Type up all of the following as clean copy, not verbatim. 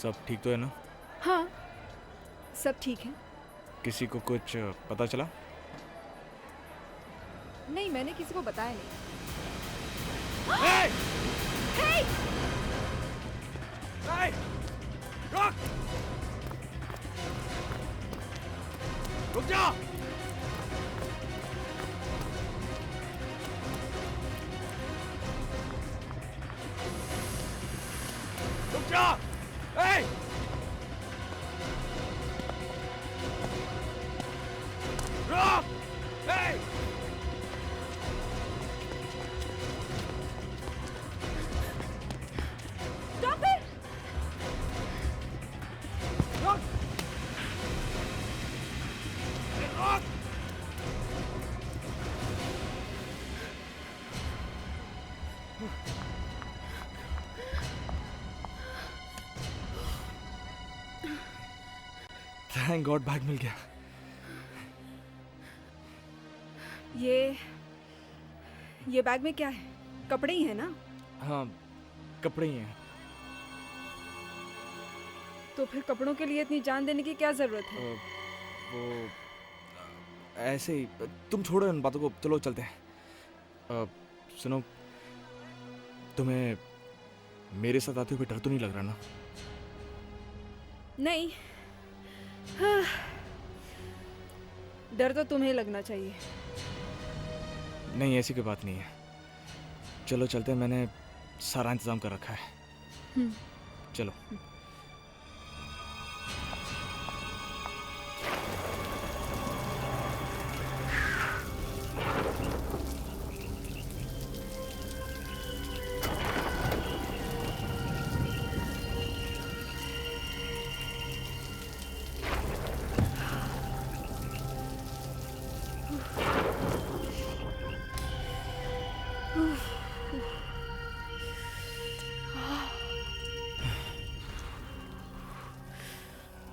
सब ठीक तो है ना? हाँ, सब ठीक है। किसी को कुछ पता चला? नहीं, मैंने किसी को बताया नहीं। Hey! Hey! Hey! रुक! रुक जा! रुक जा! Hey! रुक! Hey! Stop it! रुक! रुक! थैंक गॉड बैग मिल गया। ये बैग में क्या है? कपड़े ही है ना? हाँ, कपड़े ही हैं। तो फिर कपड़ों के लिए इतनी जान देने की क्या जरूरत है? वो ऐसे ही, तुम छोड़ो इन बातों को, चलो चलते हैं। सुनो, तुम्हें मेरे साथ आते हुए डर तो नहीं लग रहा ना? नहीं, हाँ, डर तो तुम्हें लगना चाहिए। नहीं, ऐसी कोई बात नहीं है। चलो चलते हैं, मैंने सारा इंतजाम कर रखा है। चलो।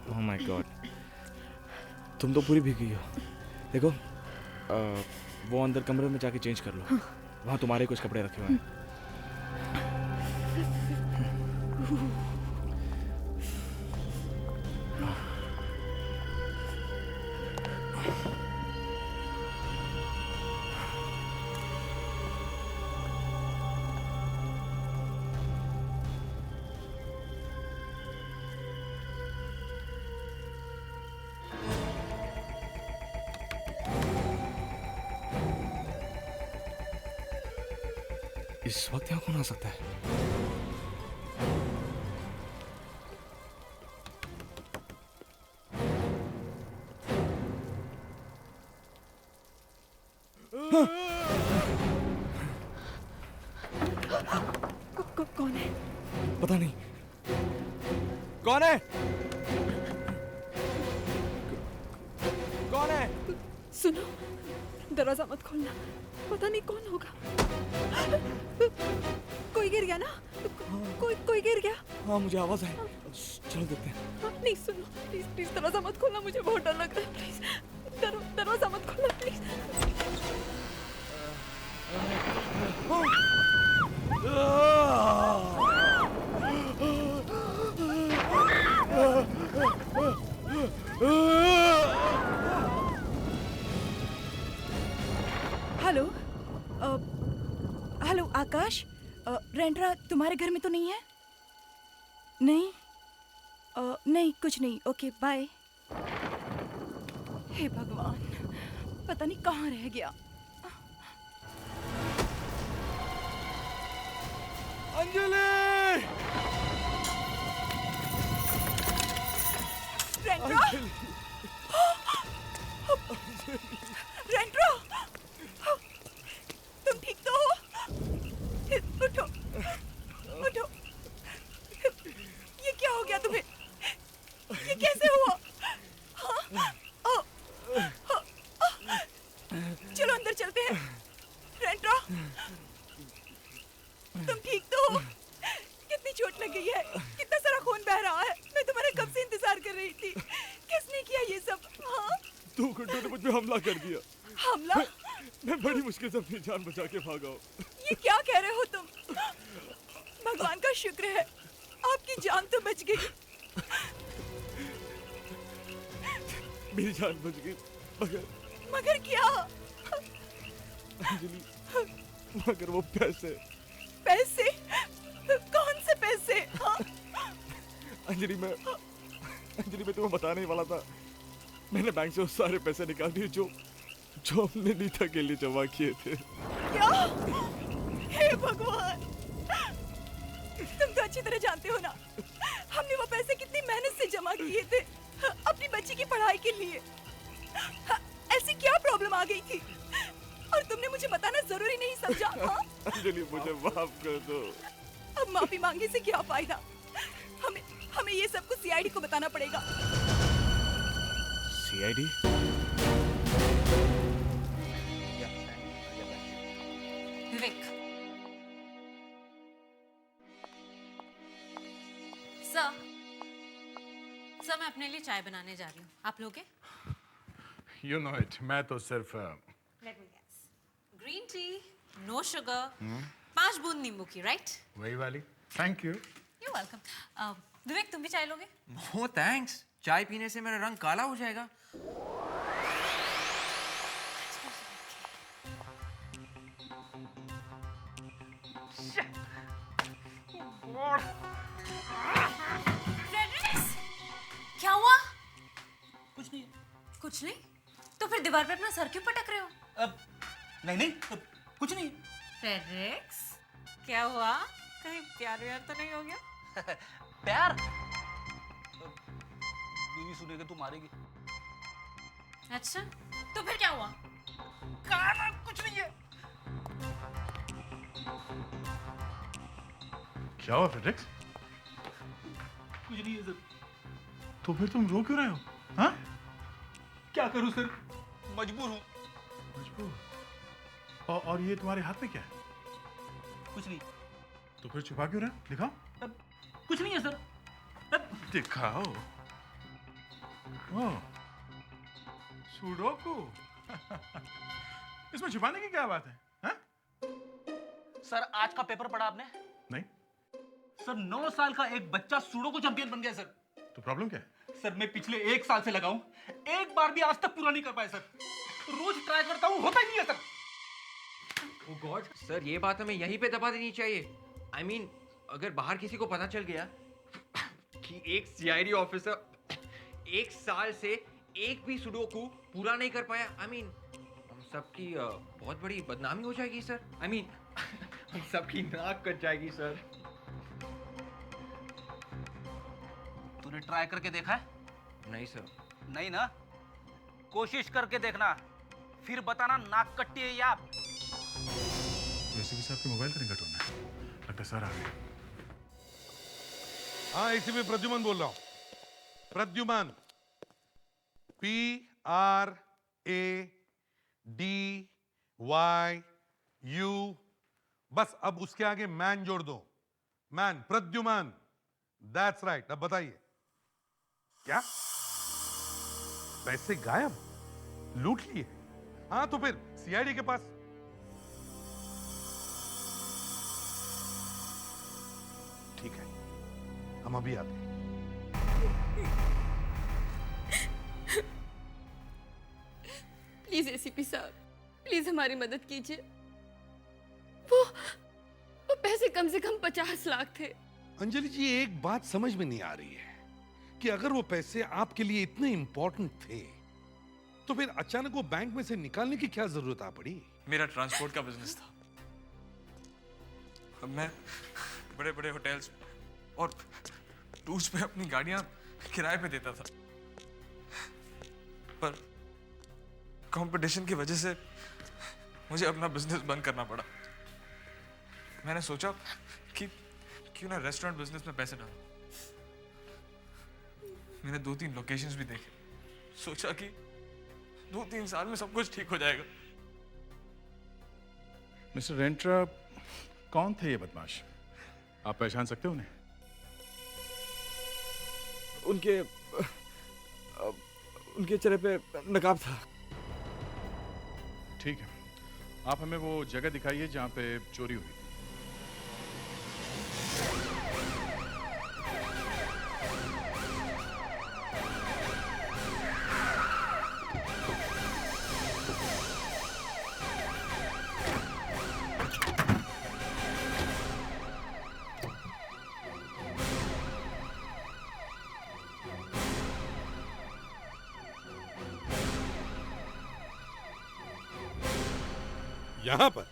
ओह माय गॉड, तुम तो पूरी भीगी हो। देखो, वो अंदर कमरे में जाके चेंज कर लो, वहाँ तुम्हारे कुछ कपड़े रखे हुए हैं। इस वक्त यहाँ कौन आ सकता है? कौन है? पता नहीं कौन है। कौन है? सुनो, दरवाजा मत खोलना, पता नहीं कौन होगा। कोई गिर गया ना? कोई गिर गया? हाँ, मुझे आवाज आई। चलो देखते हैं। नहीं, सुनो, प्लीज प्लीज दरवाजा मत खोलना, मुझे बहुत डर लग रहा है। प्लीज दरवाजा मत खोलना, प्लीज। हेलो, हेलो आकाश, रेंड्रा तुम्हारे घर में तो नहीं है? नहीं, नहीं कुछ नहीं। Okay bye. हे भगवान, पता नहीं कहाँ रह गया। अंजलि! रेंड्रा! रेंड्रा! तुम ठीक तो हो? उठो, उठो। ये क्या हो गया तुम्हें? ये कैसे हुआ? हाँ? चलो अंदर चलते हैं। रेंड्रा, तुम ठीक तो हो? कितनी चोट लग गई है? कितना सारा खून बह रहा है? मैं तुम्हारा कब से इंतजार कर रही थी। किसने किया ये सब? हाँ? 2 घंटों ने मुझ पे हमला कर दिया। हमला? मैं बड़ी मुश्किल से अपनी जान बचा के भागा हूँ। ये क्या कह रहे हो तुम? भगवान का शुक्र है आपकी जान तो बच गई। मेरी जान बच गई, मगर मगर क्या? अंजलि, मगर वो पैसे। पैसे? कौन से पैसे? हाँ? अंजलि मैं तुम्हें बताने ही वाला था। मैंने बैंक से वो सारे पैसे निकाल दिए जो हमने नीता के लिए जमा किए थे। क्या? हे भगवान, तुम तो अच्छी तरह जानते हो ना, हमने वो पैसे कितनी मेहनत से जमा किए थे अपनी बच्ची की पढ़ाई के लिए। ऐसी क्या प्रॉब्लम आ गई थी और तुमने मुझे बताना जरूरी नहीं समझा? हाँ? अंजलि मुझे माफ कर दो। अब माफी मांगने से क्या फायदा? हमें ये सब कुछ सीआईडी को बताना पड़ेगा। सीआईडी? विवेक, सर मैं अपने लिए चाय बनाने जा रही हूँ, आप लोगे? You know it. मैं तो सिर्फ Let me guess. Green tea, no sugar, 5 बूंद नींबू की, right? वही वाली. Thank you. You're welcome. विवेक तुम भी चाय लोगे? नो थैंक्स, चाय पीने से मेरा रंग काला हो जाएगा। फ्रेडरिक्स, क्या हुआ? कुछ नहीं. कुछ नहीं? तो फिर दीवार पे अपना सर क्यों पटक रहे हो? नहीं कुछ नहीं. फ्रेडरिक्स, क्या हुआ? कहीं प्यार व्यार तो नहीं हो गया? प्यार? बीवी सुनेगी तो मारेगी. अच्छा, तो फिर क्या हुआ? कुछ नहीं है. क्या हुआ फ्रेडरिक्स? कुछ नहीं है सर. तो फिर तुम रो क्यों रहे हो? हाँ? क्या करूं सर, मजबूर हूं. मजबूर. और ये तुम्हारे हाथ में क्या है? कुछ नहीं. तो फिर छुपा क्यों रहे हो? दिखाओ. कुछ नहीं है सर. दिखाओ. ओह, सुडोकू. इसमें छुपाने की क्या बात है? हाँ? सर आज का पेपर पढ़ा आपने? नहीं. सर 9 साल का एक बच्चा सुडोकू चैंपियन बन गया सर. तो प्रॉब्लम क्या है? सर मैं पिछले 1 साल से लगाऊं, एक बार भी आज तक पूरा नहीं कर पाया सर. रोज ट्राई करता हूं, होता ही नहीं है सर. ओह गॉड, सर ये बात हमें यहीं पे दबा देनी चाहिए. I mean, अगर बाहर किसी को पता चल गया कि एक सीआईडी ऑफिसर 1 साल से एक भी सुडोकू पूरा नहीं कर पाया, I mean, हम सबकी बहुत बड़ी बदनामी हो जाएगी सर. I mean, हम सबकी नाक कट जाएगी सर. तूने ट्राई करके देखा है? नहीं सर. नहीं ना, कोशिश करके देखना, फिर बताना नाक कट्टी है या. वैसे भी आपके मोबाइल का रिंग टोन है. लगता है सर आ गए. हाँ, इसी में प्रद्युमन बोल रहा हूं. प्रद्युमन, PRADYU. बस अब उसके आगे मैन जोड़ दो. मैन, प्रद्युमन. That's right. अब बताइए क्या पैसे गायब, लूट लिए? हाँ तो फिर सीआईडी के पास. ठीक है, हम अभी आते हैं. प्लीज एसीपी साहब, प्लीज हमारी मदद कीजिए. वो पैसे कम से कम 50 लाख थे. अंजलि जी, एक बात समझ में नहीं आ रही है कि अगर वो पैसे आपके लिए इतने इंपॉर्टेंट थे तो फिर अचानक वो बैंक में से निकालने की क्या जरूरत आ पड़ी? मेरा ट्रांसपोर्ट का बिजनेस था. अब मैं बड़े बड़े होटल्स और टूर्स पे अपनी गाड़ियां किराए पे देता था, पर कंपटीशन की वजह से मुझे अपना बिजनेस बंद करना पड़ा. मैंने सोचा कि क्यों ना रेस्टोरेंट बिजनेस में पैसे डालूं. मैंने 2-3 लोकेशंस भी देखे. सोचा कि 2-3 साल में सब कुछ ठीक हो जाएगा. मिस्टर रेंट्रा, कौन थे ये बदमाश? आप पहचान सकते हो उन्हें? उनके चेहरे पे नकाब था. ठीक है, आप हमें वो जगह दिखाइए जहां पे चोरी हुई. यहाँ पर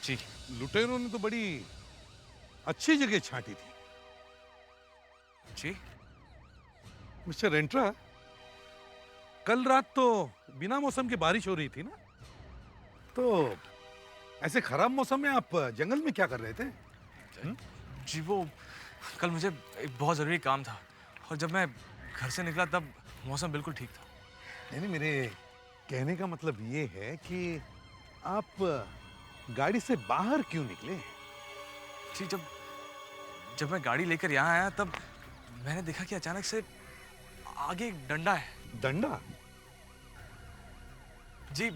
जी लुटेरों ने तो बड़ी अच्छी जगह छांटी थी। जी मिस्टर रेंट्रा, कल रात तो बिना मौसम के बारिश हो रही थी ना, तो ऐसे खराब मौसम में आप जंगल में क्या कर रहे थे? जी वो कल मुझे एक बहुत ज़रूरी काम था और जब मैं घर से निकला तब मौसम बिल्कुल ठीक था। नहीं नहीं, मेरे कहने का मतलब ये है कि आप गाड़ी से बाहर क्यों निकले? जी जब मैं गाड़ी लेकर यहाँ आया तब मैंने देखा कि अचानक से आगे एक डंडा है। डंडा? जी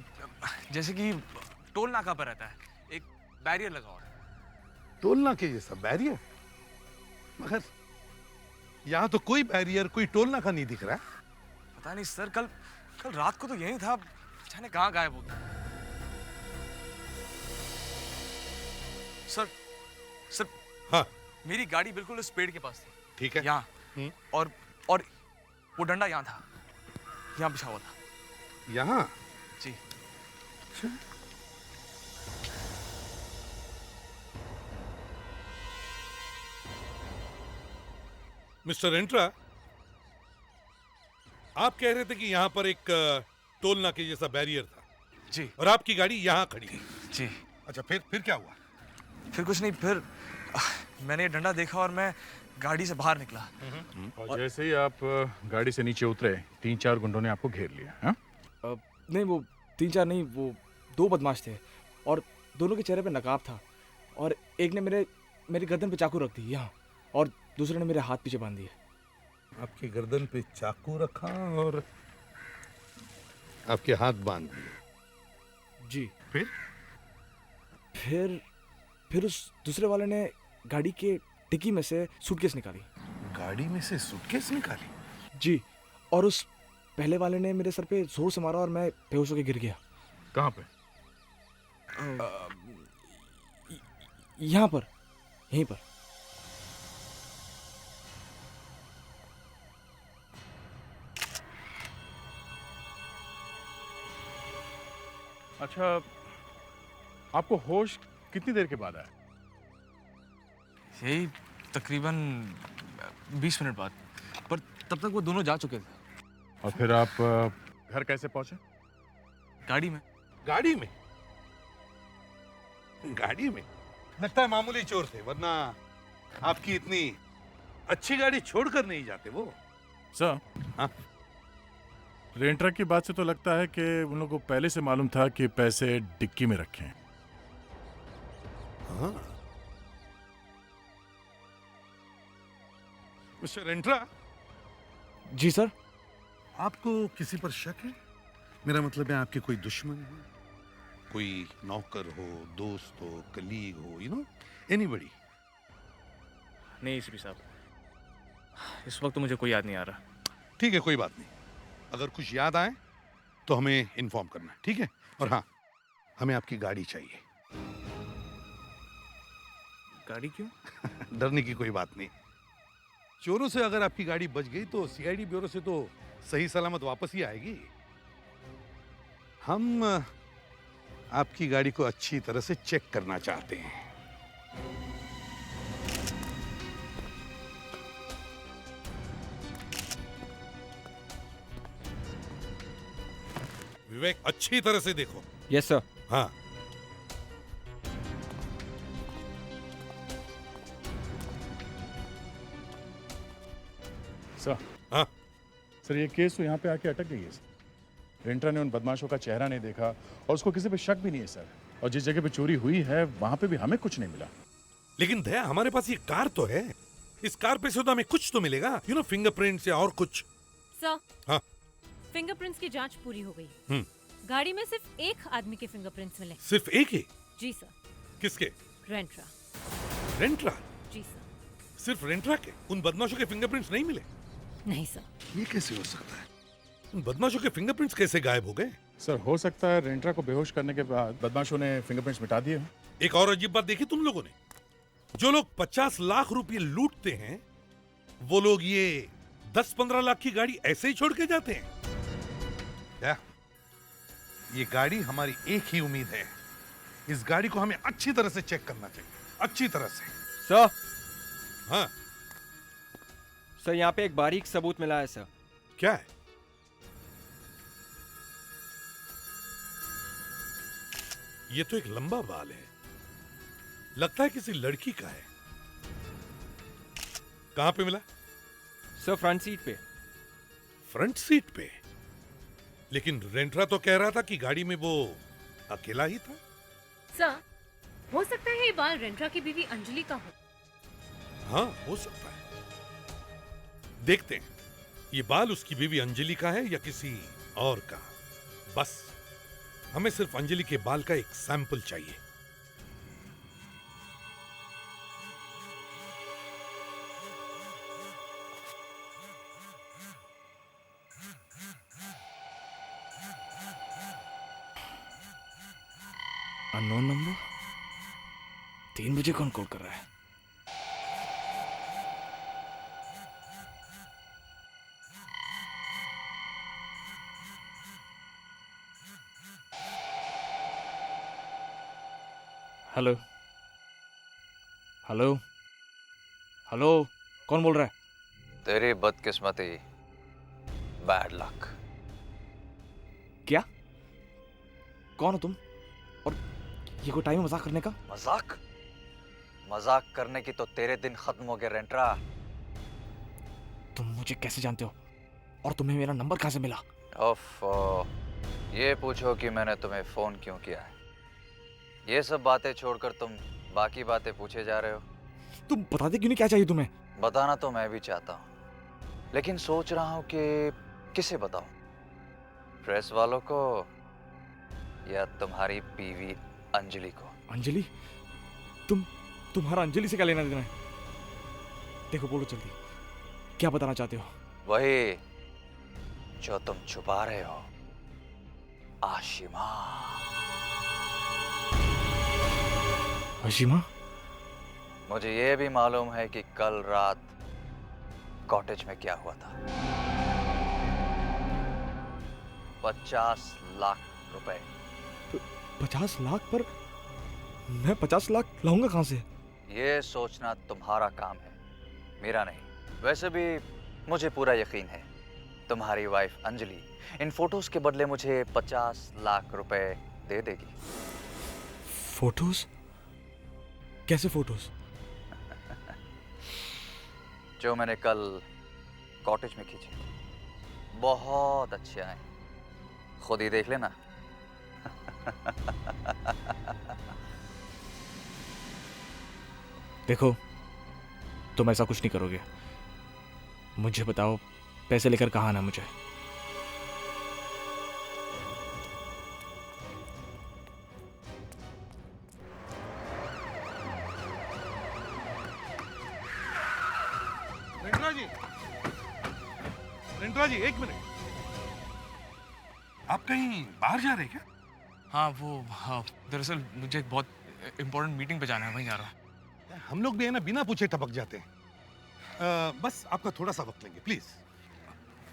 जैसे कि टोल नाका पर रहता है, एक बैरियर लगा हुआ है। टोलना के जैसा बैरियर? मगर यहाँ तो कोई बैरियर, कोई टोलना का नहीं दिख रहा है। पता नहीं सर, कल रात को तो यही था, जाने कहाँ गायब हो गया। सर हाँ मेरी गाड़ी बिल्कुल उस पेड़ के पास थी। ठीक है। यहाँ और वो डंडा यहाँ था, यहाँ बिछा हुआ था। यहाँ? जी मिस्टर रेंट्रा, आप कह रहे थे कि यहाँ पर एक टोल नाके जैसा बैरियर था जी और आपकी गाड़ी यहाँ खड़ी थी। जी। अच्छा, फिर क्या हुआ? फिर कुछ नहीं, फिर मैंने ये डंडा देखा और मैं गाड़ी से बाहर निकला। और जैसे ही आप गाड़ी से नीचे उतरे 3-4 गुंडों ने आपको घेर लिया। हाँ? नहीं वो 3-4 नहीं, वो 2 बदमाश थे और दोनों के चेहरे पे नकाब था और एक ने मेरी गर्दन पे चाकू रख दी यहाँ और दूसरे ने मेरे हाथ पीछे बांध दिए। आपकी गर्दन पे चाकू रखा और आपके हाथ बांध दिए। जी। फिर उस दूसरे वाले ने गाड़ी के डिक्की में से सूटकेस निकाली। गाड़ी में से सूटकेस निकाली? जी, और उस पहले वाले ने मेरे सर पे जोर से मारा और मैं बेहोश होकर गिर गया। कहाँ पे? यहाँ पर, यहीं पर। अच्छा, आपको होश कितनी देर के बाद आया? यही तकरीबन 20 मिनट बाद, पर तब तक वो दोनों जा चुके थे। और फिर आप घर कैसे पहुंचे? गाड़ी में। गाड़ी में? गाड़ी में? लगता है मामूली चोर थे, वरना आपकी इतनी अच्छी गाड़ी छोड़कर नहीं जाते वो। सर, हाँ? रेंट्रा की बात से तो लगता है कि उन लोगों को पहले से मालूम था कि पैसे डिक्की में रखे हैं। हाँ। मिस्टर रेंट्रा, जी सर। आपको किसी पर शक है? मेरा मतलब है आपके कोई दुश्मन है, कोई नौकर हो, दोस्त हो, कलीग हो, एनीबडी? नहीं एसीपी साहब, इस वक्त तो मुझे कोई याद नहीं आ रहा। ठीक है, कोई बात नहीं। अगर कुछ याद आए तो हमें इन्फॉर्म करना, ठीक है? और हाँ, हमें आपकी गाड़ी चाहिए। गाड़ी क्यों? डरने की कोई बात नहीं। चोरों से अगर आपकी गाड़ी बच गई तो सीआईडी ब्यूरो से तो सही सलामत वापस ही आएगी। हम आपकी गाड़ी को अच्छी तरह से चेक करना चाहते हैं। विवेक, अच्छी तरह से देखो। Yes sir. हाँ। सर, हाँ। सर ये केस तो यहाँ पे आके अटक गई है सर। रेंट्रा ने उन बदमाशों का चेहरा नहीं देखा और उसको किसी पे शक भी नहीं है सर। और जिस जगह पे चोरी हुई है वहां पे भी हमें कुछ नहीं मिला। लेकिन दया, हमारे पास ये कार तो है। इस कार पे से तो हमें कुछ तो मिलेगा, फिंगरप्रिंट्स या और कुछ। सर, हाँ। फिंगरप्रिंट्स की जांच पूरी हो गई। गाड़ी में सिर्फ एक आदमी के फिंगरप्रिंट्स मिले। सिर्फ एक ही? जी सर। किसके? रेंट्रा। रेंट्रा? जी सर। सिर्फ रेंट्रा के? उन बदमाशों के फिंगरप्रिंट्स नहीं मिले? नहीं सर। ये कैसे हो सकता है? उन बदमाशों के फिंगरप्रिंट्स कैसे गायब हो गए? सर हो सकता है रेंट्रा को बेहोश करने के बाद बदमाशों ने फिंगरप्रिंट्स मिटा दिए हों। एक और अजीब बात देखी तुम लोगों ने? जो लोग 50 लाख रुपए लूटते हैं, वो लोग ये 10-15 लाख की गाड़ी ऐसे ही छोड़ के जाते हैं। क्या? ये गाड़ी हमारी एक ही उम्मीद है इस गाड़ी को हमें अच्छी तरह से चेक करना चाहिए, अच्छी तरह से। सर हाँ, सर यहाँ पे एक बारीक सबूत मिला है सर। क्या है? ये तो एक लंबा बाल है, लगता है किसी लड़की का है। कहां पे मिला? सर फ्रंट सीट पे। फ्रंट सीट पे? लेकिन रेंट्रा तो कह रहा था कि गाड़ी में वो अकेला ही था। सर, हो सकता है ये बाल रेंट्रा की बीवी अंजलि का हो। हाँ, हो सकता है। देखते हैं ये बाल उसकी बीवी अंजलि का है या किसी और का। बस हमें सिर्फ अंजलि के बाल का एक सैंपल चाहिए। Unknown number. 3 बजे कौन कॉल कर रहा है? हेलो हेलो हेलो, कौन बोल रहा है? तेरी बदकिस्मती, बैड लक। क्या? कौन हो तुम? और ये कोई टाइम है मजाक करने का? मजाक? मजाक करने की तो तेरे दिन खत्म हो गए रेंट्रा। तुम मुझे कैसे जानते हो? और तुम्हें मेरा नंबर कहां से मिला? ओफो, ये पूछो कि मैंने तुम्हें फोन क्यों किया है। ये सब बातें छोड़कर तुम बाकी बातें पूछे जा रहे हो। तुम बताते क्यों नहीं क्या चाहिए तुम्हें? बताना तो मैं भी चाहता हूँ, लेकिन सोच रहा हूँ कि किसे बताऊँ, प्रेस वालों को या तुम्हारी बीवी अंजलि को। अंजलि? तुम्हारा अंजलि से क्या लेना देना है? देखो, बोलो जल्दी, क्या बताना चाहते हो? वही जो तुम छुपा रहे हो, आशिमा। आशिमा? मुझे ये भी मालूम है कि कल रात कॉटेज में क्या हुआ था। 50 लाख रुपए। 50 लाख? पर मैं 50 लाख लाऊंगा कहां से? ये सोचना तुम्हारा काम है, मेरा नहीं। वैसे भी मुझे पूरा यकीन है तुम्हारी वाइफ अंजलि इन फोटोज के बदले मुझे 50 लाख रुपए दे देगी। फोटोज? कैसे फोटोज? जो मैंने कल कॉटेज में खींचे, बहुत अच्छे आए, खुद ही देख लेना। देखो, तुम ऐसा कुछ नहीं करोगे। मुझे बताओ, पैसे लेकर कहाँ आना मुझे? रेंट्रा जी, एक मिनट। आप कहीं बाहर जा रहे हैं क्या? हाँ, दरअसल मुझे एक बहुत इम्पोर्टेंट मीटिंग पे जाना है, वहीं जा रहा हूँ। हम लोग भी है ना, बिना पूछे टपक जाते हैं। बस आपका थोड़ा सा वक्त लेंगे, प्लीज।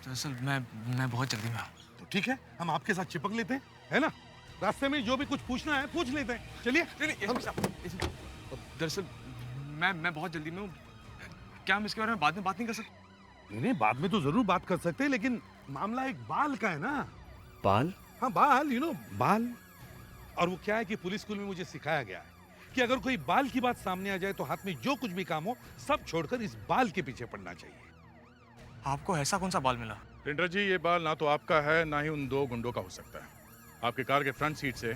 दरअसल मैं बहुत जल्दी में हूँ। तो ठीक है, हम आपके साथ चिपक लेते हैं, है ना? रास्ते में जो भी कुछ पूछना है पूछ लेते हैं। चलिए। दरअसल मैं बहुत जल्दी में हूँ। क्या हम इसके बारे में बाद में बात नहीं कर सकते? नहीं, बाद में तो जरूर बात कर सकते हैं, लेकिन मामला एक बाल का है ना। बाल? हाँ, बाल, बाल। और वो क्या है कि पुलिस स्कूल में मुझे सिखाया गया है कि अगर कोई बाल की बात सामने आ जाए तो हाथ में जो कुछ भी काम हो सब छोड़कर इस बाल के पीछे पड़ना चाहिए। आपको ऐसा कौन सा बाल मिला? रेंट्रा जी, ये बाल ना तो आपका है ना ही उन 2 गुंडों का हो सकता है। आपके कार के फ्रंट सीट से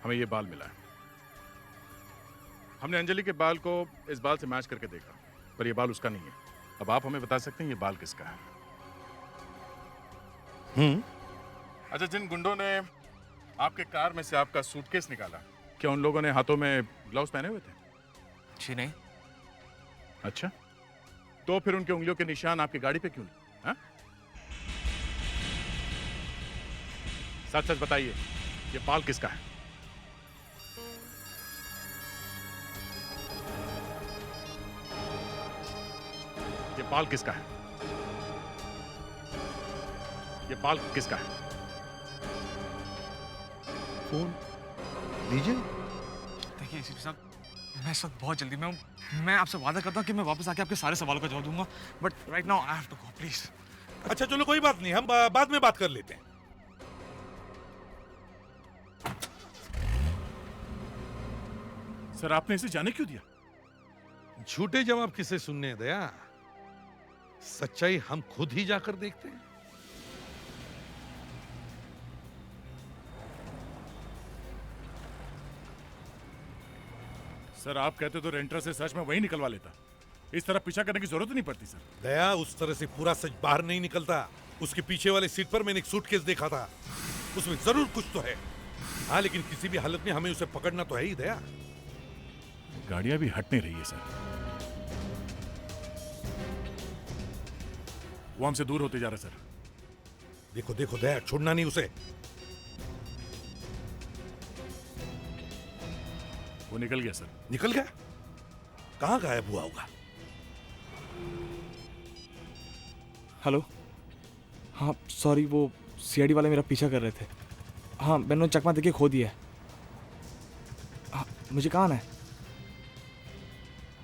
हमें ये बाल मिला है। हमने अंजलि के बाल को इस बाल से मैच करके देखा, पर ये बाल उसका नहीं है। अब आप हमें बता सकते हैं ये बाल किसका है? अच्छा, जिन गुंडों ने आपके कार में से आपका सूटकेस निकाला, क्या उन लोगों ने हाथों में ग्लव्स पहने हुए थे? जी नहीं। अच्छा, तो फिर उनके उंगलियों के निशान आपकी गाड़ी पे क्यों नहीं? हाँ? सच सच बताइए, ये बाल किसका है? ये बाल किसका है? ये बाल किसका है? फोन लीजिए। देखिए एसीपी साहब, मैं इस वक्त बहुत जल्दी में हूँ। मैं आपसे वादा करता हूँ कि मैं वापस आके आपके सारे सवालों का जवाब दूंगा, but right now I have to go please. अच्छा चलो कोई बात नहीं, हम बाद में बात कर लेते हैं। सर आपने इसे जाने क्यों दिया? झूठे जवाब किसे सुनने हैं दया, सच्चाई हम खुद ही जाकर देखते हैं। सर आप कहते तो रेंट्रा से सच में वही निकलवा लेता, इस तरह पीछा करने की जरूरत नहीं पड़ती सर। दया, उस तरह से पूरा सच बाहर नहीं निकलता। उसके पीछे वाले सीट पर मैंने एक सूटकेस देखा था, उसमें जरूर कुछ तो है। हाँ, लेकिन किसी भी हालत में हमें उसे पकड़ना तो है ही दया। गाड़ियां भी हट नहीं रही है सर, वो हमसे दूर होते जा रहे सर। देखो देखो दया, छोड़ना नहीं उसे। वो निकल गया सर। निकल गया? कहाँ गायब हुआ होगा? हेलो, हाँ सॉरी, वो सीआईडी वाले मेरा पीछा कर रहे थे। हाँ मैंने चकमा देके खो दिया है। हाँ, मुझे कहाँ आना है?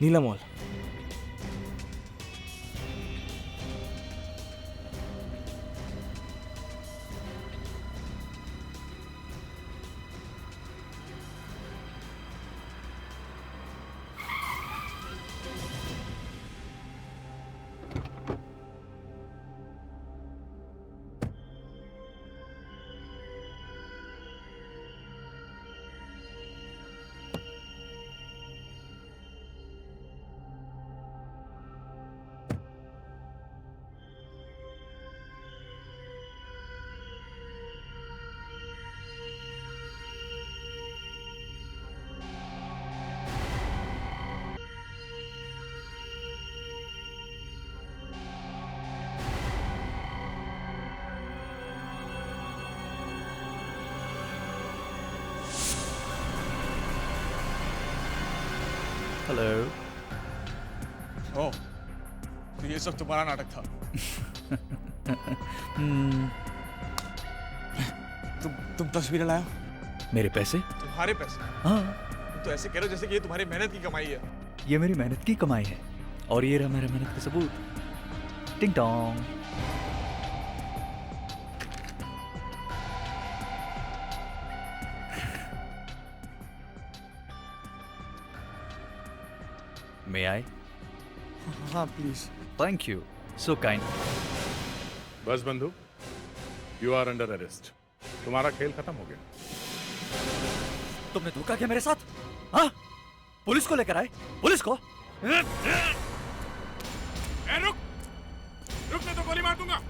नीला मॉल। हेलो। ओह, तो ये सब तुम्हारा नाटक था। तुम तस्वीरें लाए हो? मेरे पैसे? तुम्हारे पैसे? हाँ। तुम तो ऐसे कह रहे हो जैसे कि ये तुम्हारी मेहनत की कमाई है। ये मेरी मेहनत की कमाई है, और ये रहा मेरा मेहनत का सबूत। टिंग टोंग। May I? हाँ please. Thank you. So kind. बस बंधु, यू आर अंडर अरेस्ट। तुम्हारा खेल खत्म हो गया। तुमने धोखा किया मेरे साथ? हाँ? पुलिस को लेकर आए? पुलिस को? रुक, रुक, नहीं तो गोली मार दूंगा।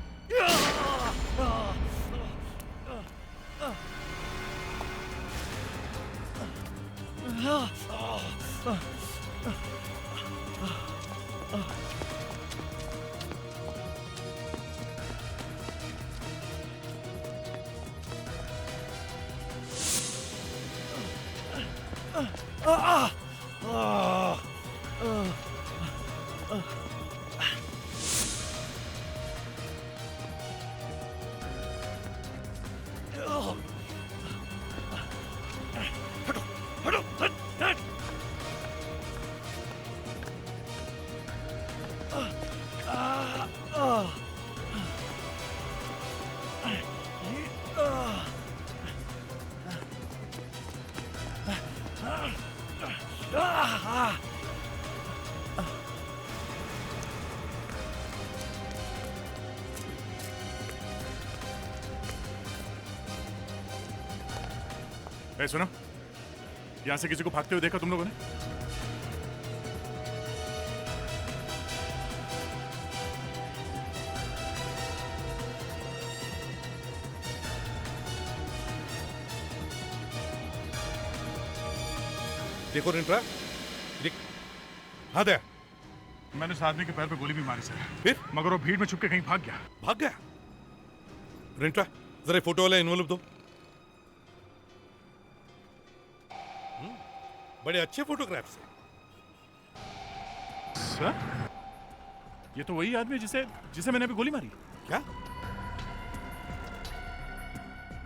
ए, सुनो, यहां से किसी को भागते हुए देखा तुम लोगों ने? देखो रिंट्रा, हाँ दया, मैंने उस आदमी के पैर पे गोली भी मारी सर, फिर मगर वो भीड़ में छुप के कहीं भाग गया। भाग गया? रिंट्रा, जरा फोटो वाला एनवलप दो। बड़े अच्छे फोटोग्राफ्स हैं। सर, ये तो वही आदमी है जिसे मैंने अभी गोली मारी। क्या?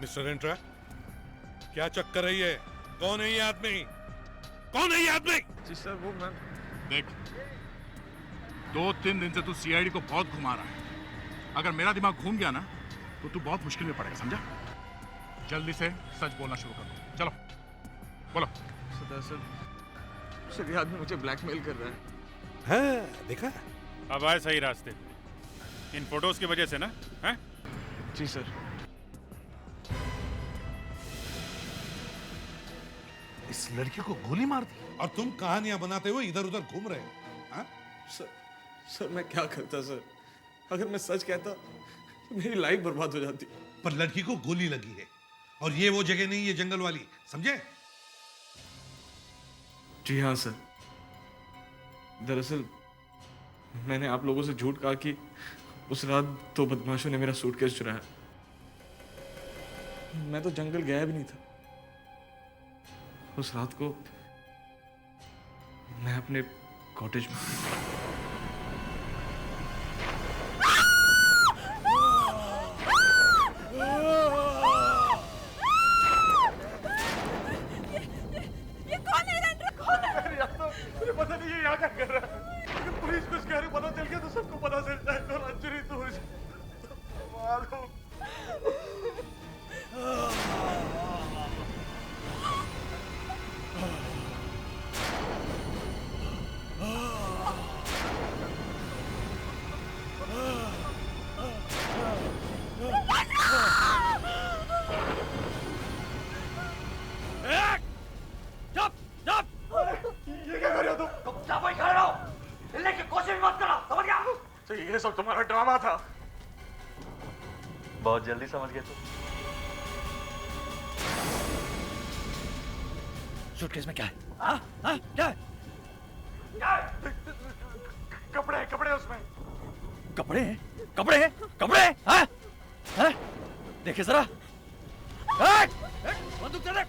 मिस्टर रिंट्रा, क्या चक्कर है ये? कौन है ये आदमी? कौन है ये आदमी? जी सर वो मैं देख, 2-3 दिन से तू सीआईडी को बहुत घुमा रहा है। अगर मेरा दिमाग घूम गया ना तो तू बहुत मुश्किल में पड़ेगा, समझा? जल्दी से सच बोलना शुरू कर दो। चलो बोलो। सर ये आदमी मुझे ब्लैकमेल कर रहा है। हाँ, देखा? अब आए सही रास्ते पे। इन फोटोज की वजह से ना, हैं? जी सर। इस लड़की को गोली मार दी और तुम कहानियां बनाते हुए इधर उधर घूम रहे हो, हाँ? सर मैं क्या करता सर? अगर मैं सच कहता तो मेरी लाइफ बर्बाद हो जाती। पर लड़की को गोली लगी है और ये वो जगह नहीं, ये जंगल वाली, समझे? जी हाँ सर। दरअसल मैंने आप लोगों से झूठ कहा कि उस रात 2 बदमाशों ने मेरा सूटकेस चुराया। मैं तो जंगल गया भी नहीं था। उस रात को मैं अपने कॉटेज में ये कौन है रेंड्रा? कौन है? मुझे पता नहीं ये यहाँ क्या कर रहा है। अगर पुलिस को इसके बारे में पता चल गया तो सबको पता चल जाएगा और अंजलि तो मुझे मालूम। ये सब तुम्हारा ड्रामा था। बहुत जल्दी समझ गए तुम। सूटकेस में क्या है? क्या है? कपड़े उसमें। कपड़े हैं? कपड़े हैं? कपड़े हैं? हाँ? हाँ? देखिए जरा। बंदूक दे दे।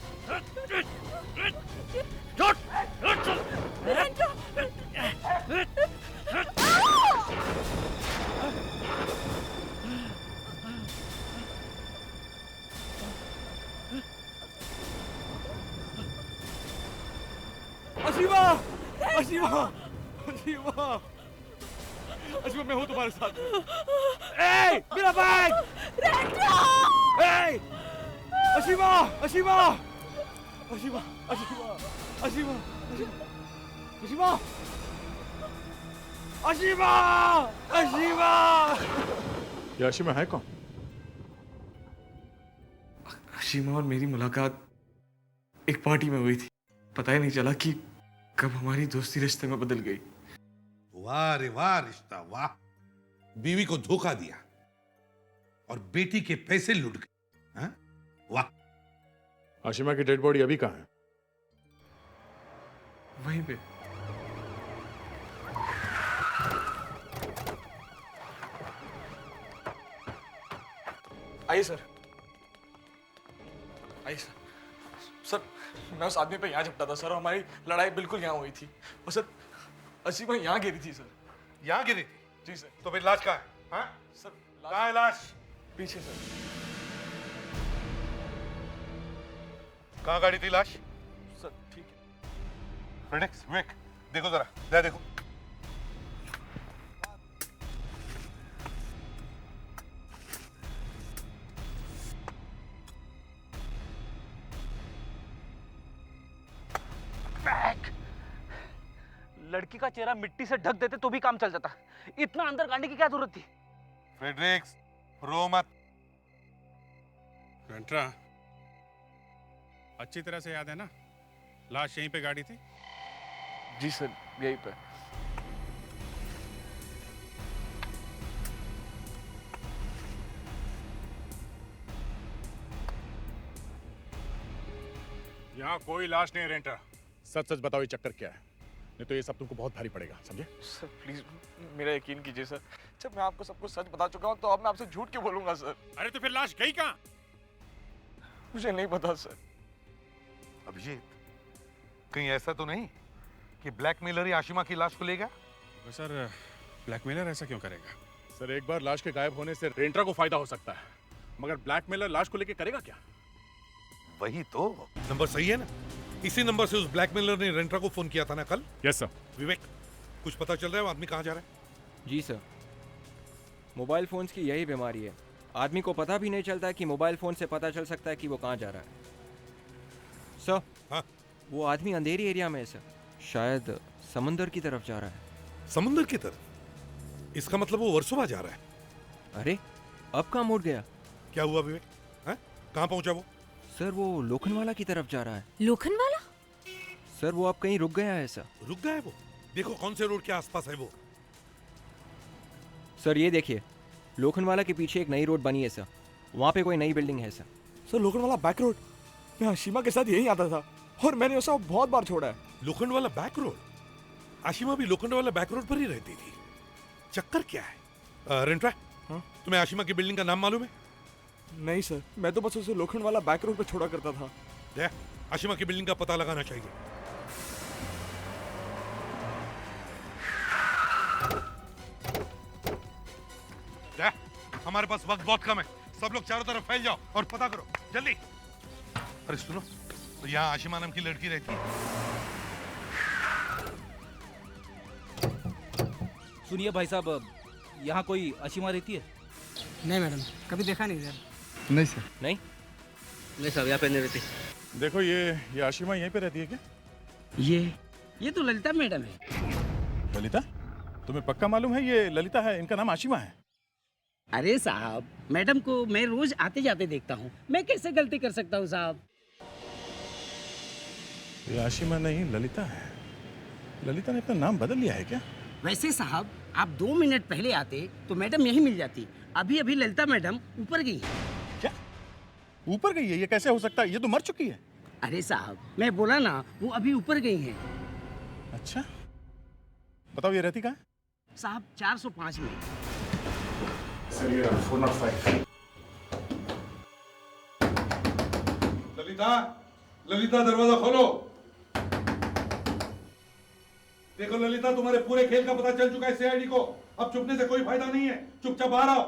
अशीमा! अशीमा! अशीमा! अशीमा मैं हूँ तुम्हारे साथ। ए, मेरा बैग! ए! अशीमा! अशीमा! अशीमा! अशीमा! अशीमा! अशीमा! अशीमा! अशीमा! ये अशीमा है कौन? अशीमा और मेरी मुलाकात एक पार्टी में हुई थी। पता ही नहीं चला कि कब हमारी दोस्ती रिश्ते में बदल गई। वाह रे वाह रिश्ता, वाह! बीवी को धोखा दिया और बेटी के पैसे लूट गए, हाँ? वाह! अशीमा की डेड बॉडी अभी कहाँ है? वहीं पे। आइए सर। आइए सर। सर मैं उस आदमी पे यहाँ झपटा था सर और हमारी लड़ाई बिल्कुल यहाँ हुई थी। और सर अशीमा यहाँ गिरी थी सर। यहाँ गिरी थी? जी सर। तो फिर लाश कहाँ है? हाँ? सर कहाँ है लाश? पीछे सर। कहाँ गाड़ी थी लाश? सर ठीक है। फेडेक्स, विक, देखो जरा, जरा देखो। लड़की का चेहरा मिट्टी से ढक देते तो भी काम चल जाता। इतना अंदर गाड़ने की क्या जरूरत थी? फेडेक्स, रो मत। रेंट्रा, अच्छी तरह से याद है ना? लाश यहीं पे गाड़ी थी? जी सर यहीं पे। यहाँ कोई लाश नहीं है रेंट्रा। सच सच बताओ ये चक्कर क्या है? नहीं तो ये सब तुमको बहुत भारी पड़ेगा, समझे? सर प्लीज मेरा यकीन कीजिए सर। जब मैं आपको सब कुछ सच बता चुका हूँ तो अब मैं आपसे झूठ क्यों बोलूंगा सर? अरे तो फिर लाश गई कहाँ? मुझे नहीं पता सर। अभिजीत, कहीं ऐसा तो नहीं कि ब्लैकमेलर ही आशिमा की लाश को ले गया? सर ब्लैकमेलर ऐसा क्यों करेगा? सर एक बार लाश के गायब होने से रेंट्रा को फायदा हो सकता है, मगर ब्लैकमेलर लाश को लेके करेगा क्या? वही तो नंबर सही है ना? इसी नंबर से उस ब्लैकमेलर ने रेंट्रा को फोन किया था ना कल? Yes sir. विवेक, कुछ पता चल रहा है वो आदमी कहाँ जा रहा है? जी सर, मोबाइल फ़ोन्स की यही बीमारी है। आदमी को पता भी नहीं चलता कि मोबाइल फ़ोन से पता चल सकता है कि वो कहाँ जा रहा है। सर, हाँ? वो आदमी अंधेरी एरिया में है सर, शायद समंदर की तरफ जा रहा है। समुंदर की तरफ? इसका मतलब वो वर्सोवा जा रहा है। अरे, अब कहाँ मुड़ गया? क्या हुआ विवेक? हैं? कहाँ पहुंचा वो? सर, वो लोखंडवाला की तरफ जा रहा है। लोखंडवाला? सर, वो अब कहीं रुक गया है सर। रुक गया है वो? देखो कौन से रोड के आसपास है वो। सर, ये देखिए, लोखंडवाला के पीछे एक नई रोड बनी है सर, वहाँ पे कोई नई बिल्डिंग है sir. Sir Lokhandwala back road, मैं आशिमा के साथ यहीं आता था और मैंने उसे बहुत बार छोड़ा है। Lokhandwala back road? आशिमा भी लोखंडवाला बैक रोड पर ही रहती थी। चक्कर क्या है? रेंट्रा, हाँ? तुम्हें आशिमा की बिल्डिंग का नाम मालूम है? नहीं सर, मैं तो बस उसे लोखंडवाला बैक रोड पे छोड़ा करता था। दे, आशिमा की बिल्डिंग का पता लगाना चाहिए। दे, हमारे पास वक्त बहुत कम है, सब लोग चारों तरफ फैल जाओ और पता करो जल्दी। अरे सुनो, तो यहाँ आशिमा नाम की लड़की रहती है। सुनिए भाई साहब, यहाँ कोई आशिमा रहती है? नहीं मैडम, कभी देखा नहीं इधर। नहीं सर। नहीं? नहीं साहब, यहाँ पे नहीं रहती। देखो ये आशिमा यहीं पे रहती है क्या? ये तो ललिता मैडम है। ललिता? तुम्हें पक्का मालूम है ये ललिता है, इनका नाम आशिमा है? अरे साहब, मैडम को मैं रोज आते जाते देखता हूँ, मैं कैसे गलती कर सकता हूँ साहब? ये आशिमा नहीं ललिता है। ललिता ने अपना नाम बदल लिया है क्या? वैसे साहब, आप 2 मिनट पहले आते तो मैडम यहीं मिल जाती। अभी अभी ललिता मैडम ऊपर गई है। क्या? ऊपर गई है? ये कैसे हो सकता है? ये तो मर चुकी है। अरे साहब, मैं बोला ना, वो अभी ऊपर गई हैं। अच्छा, बताओ ये रहती कहाँ? साहब 405 में। सर ये 405। ललिता, ललिता दरवाजा खोलो। देखो ललिता, तुम्हारे पूरे खेल का पता चल चुका है सीआईडी को। अब चुपने से कोई फायदा नहीं है, चुपचाप बाहर आओ।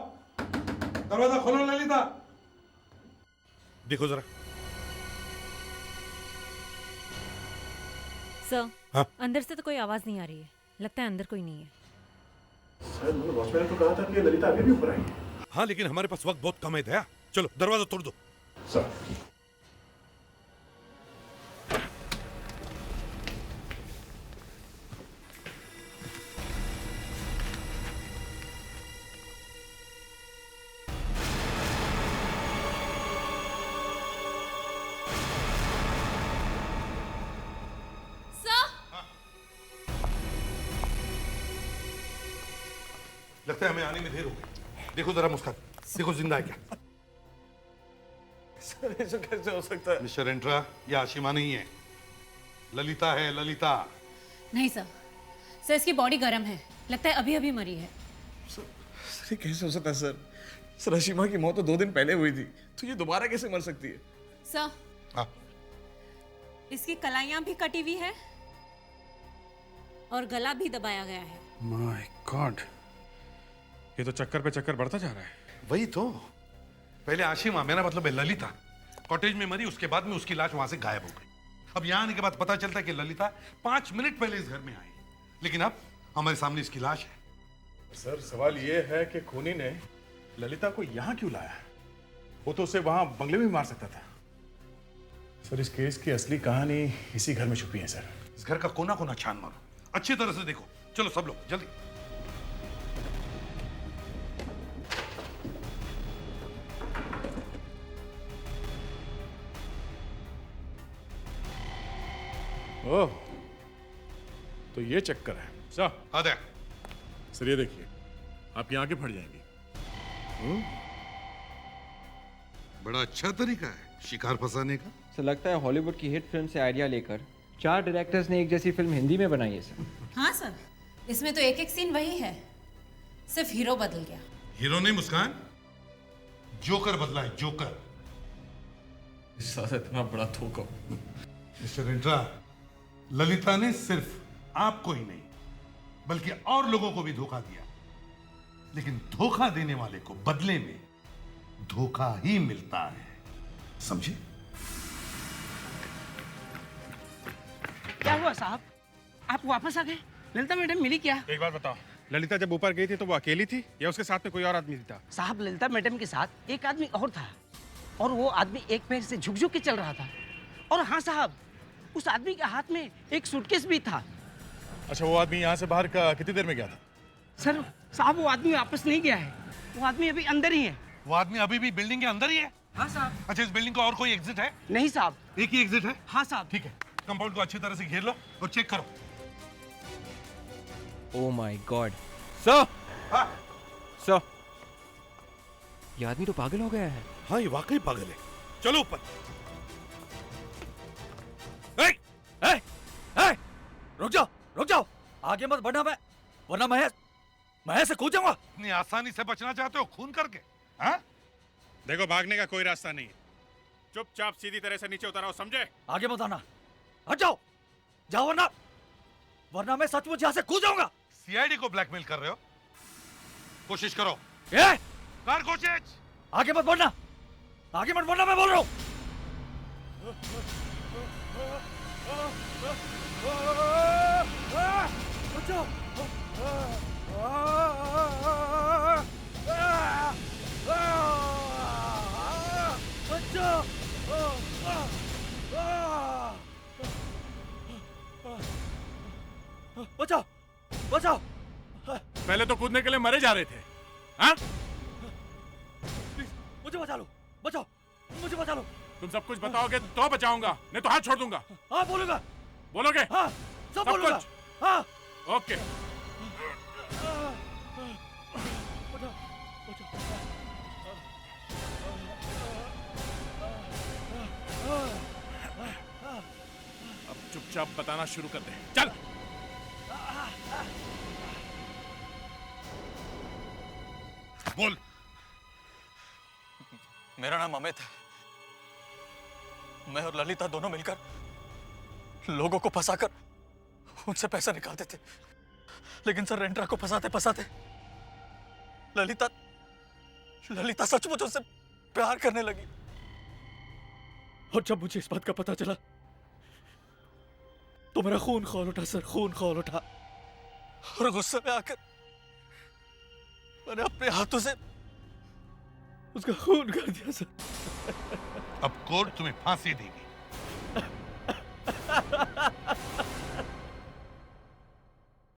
दरवाजा खोलो ललिता। देखो जरा। सर, हाँ? अंदर से तो कोई आवाज नहीं आ रही है, लगता है अंदर कोई नहीं है। सर वॉचमैन ने तो कहा था कि ललिता अभी भी ऊपर आई है। हाँ, लेकिन हमारे पास वक्त बहुत कम है दया। चलो दरवाजा तोड़ दो। सर। लगता है हमें आने में देर हो गई। देखो जरा मुस्कान, देखो जिंदा है क्या? सर ऐसा कैसे हो सकता है? मिस्टर एंट्रा, ये आशिमा नहीं है, ललिता है, ललिता। नहीं सर, सर इसकी बॉडी गर्म है, लगता है अभी अभी मरी है। सर ये कैसे हो सकता है सर? सर आशिमा की मौत तो 2 दिन पहले हुई थी, तो ये दोबारा कैसे मर सकती है? सर, हाँ, इसकी कलाइयां भी कटी हुई है और गला भी दबाया गया है। माय गॉड, ये तो चक्कर पे चक्कर बढ़ता जा रहा है। वही तो। पहले आशिमा, मेरा मतलब है ललिता, कॉटेज में मरी, उसके बाद में उसकी लाश वहां से गायब हो गई। अब यहाँ आने के बाद पता चलता है कि ललिता 5 मिनट पहले इस घर में आई, लेकिन अब हमारे सामने इसकी लाश है। सर सवाल ये है कि खूनी ने ललिता को यहाँ क्यों लाया? वो तो उसे वहां बंगले में मार सकता था। सर इस केस की असली कहानी इसी घर में छुपी है सर। इस घर का कोना कोना छान मारो, अच्छी तरह से देखो। चलो सब लोग जल्दी। ओह, तो ये चक्कर है सर। आदे सर ये देखिए, आप यहाँ आके फट जाएंगे। बड़ा अच्छा तरीका है शिकार फंसाने का। सर, लगता है हॉलीवुड की हिट फिल्म से आइडिया लेकर 4 डायरेक्टर्स ने एक जैसी फिल्म हिंदी में बनाई है सर। हाँ सर, इसमें तो एक एक सीन वही है, सिर्फ हीरो बदल गया। हीरो नहीं मुस्कान, जोकर बदला है, जोकर। इस साथ इतना बड़ा धोखा। मिस्टर एंट्रा, ललिता ने सिर्फ आपको ही नहीं बल्कि और लोगों को भी धोखा दिया, लेकिन धोखा देने वाले को बदले में धोखा ही मिलता है, समझे? क्या हुआ साहब? आप वापस आ गए? ललिता मैडम मिली क्या? एक बात बताओ, ललिता जब ऊपर गई थी तो वो अकेली थी या उसके साथ में कोई और आदमी था? साहब ललिता मैडम के साथ एक आदमी और था और वो आदमी एक पैर से झुक झुक के चल रहा था। और हाँ साहब, उस आदमी के हाथ में एक सूटकेस भी था। अच्छा, वो आदमी यहाँ से बाहर कितनी देर में गया था? सर साहब वो आदमी वापस नहीं गया है, वो आदमी अभी अंदर ही है। वो आदमी अभी भी बिल्डिंग के अंदर ही है? हाँ साहब। अच्छा, इस बिल्डिंग का और कोई एग्जिट है? नहीं साहब। एक ही एग्जिट है? हाँ साहब। ठीक है, कंपाउंड को अच्छी तरह से घेर लो और चेक करो। Oh my God sir, sir ये आदमी तो पागल हो गया है। हाँ, ये वाकई पागल है। चलो ऊपर। रुक जाओ, आगे मत बढ़ना, वरना मैं से कूद जाऊंगा। इतनी आसानी से बचना चाहते हो खून करके? हाँ? देखो, भागने का कोई रास्ता नहीं है, चुपचाप सीधी तरह से नीचे उतर आओ, समझे? आगे मत आना, हट जाओ, वरना मैं सचमुच यहाँ से कूद जाऊंगा। सीआईडी को ब्लैकमेल कर रहे हो? कोशिश करो। कर कोशिश। आगे मत बढ़ना, मैं बोल रहा हूँ। बचाओ। पहले तो कूदने के लिए मरे जा रहे थे, हाँ? मुझे बचा लो। तुम सब कुछ बताओगे तो बचाऊंगा, नहीं तो हाथ छोड़ दूंगा। हाँ बोलूंगा। बोलोगे? हाँ, सब बोलूंगा। कुछ? हाँ। ओके। अब चुपचाप बताना शुरू कर दे, चल। बोल। मेरा नाम अमित है। मैं और ललिता दोनों मिलकर लोगों को फंसाकर उनसे पैसा निकालते थे, लेकिन सर रेंट्रा को फंसाते ललिता सचमुच उससे प्यार करने लगी। और जब मुझे इस बात का पता चला तो मेरा खून खौल उठा सर, खून खौल उठा। और गुस्से में आकर मैंने अपने हाथों से उसका खून कर दिया सर। अब कोर्ट तुम्हें फांसी देगी।